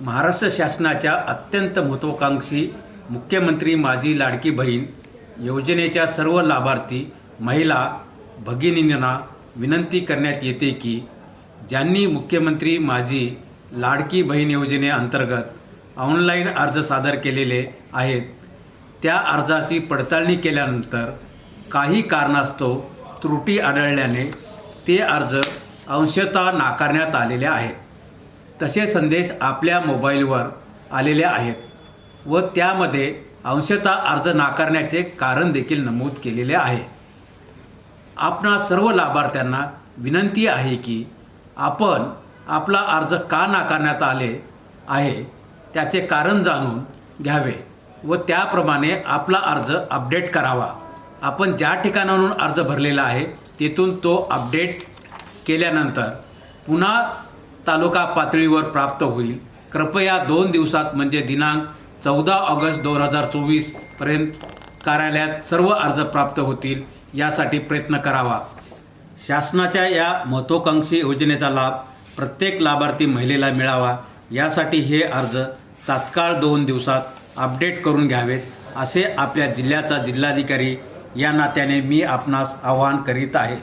महाराष्ट्र शासनाच्या अत्यंत महत्त्वाकांक्षी मुख्यमंत्री माझी लाडकी बहीण योजनेच्या सर्व लाभार्थी महिला भगिनींना विनंती करण्यात येते की ज्यांनी मुख्यमंत्री माझी लाडकी बहीण योजनेअंतर्गत ऑनलाईन अर्ज सादर केलेले आहेत त्या अर्जाची पडताळणी केल्यानंतर काही कारणास्तव त्रुटी आढळल्याने ते अर्ज अंशतः नाकारण्यात आलेले आहेत. तसे संदेश आपल्या मोबाईलवर आलेले आहेत व त्यामध्ये अंशतः अर्ज नाकारण्याचे कारण देखील नमूद केलेले आहे. आपणा सर्व लाभार्थ्यांना विनंती आहे की आपण आपला अर्ज का नाकारण्यात आले आहे त्याचे कारण जाणून घ्यावे व त्याप्रमाणे आपला अर्ज अपडेट करावा. आपण ज्या ठिकाणाहून अर्ज भरलेला आहे तेथून तो अपडेट केल्यानंतर पुन्हा तालुका पातळीवर प्राप्त होईल. कृपया 2 दिवसात म्हणजे दिनांक 14 ऑगस्ट 2024 पर्यंत कार्यालयात सर्व अर्ज प्राप्त होतील यासाठी प्रयत्न करावा. शासनाच्या या महत्त्वाकांक्षी योजनेचा लाभ प्रत्येक लाभार्थी महिलेला मिळावा यासाठी हे अर्ज तात्काळ 2 दिवसात अपडेट करून घ्यावेत असे आपल्या जिल्ह्याचा जिल्हाधिकारी या नात्याने मी आपणास आवाहन करीत आहे.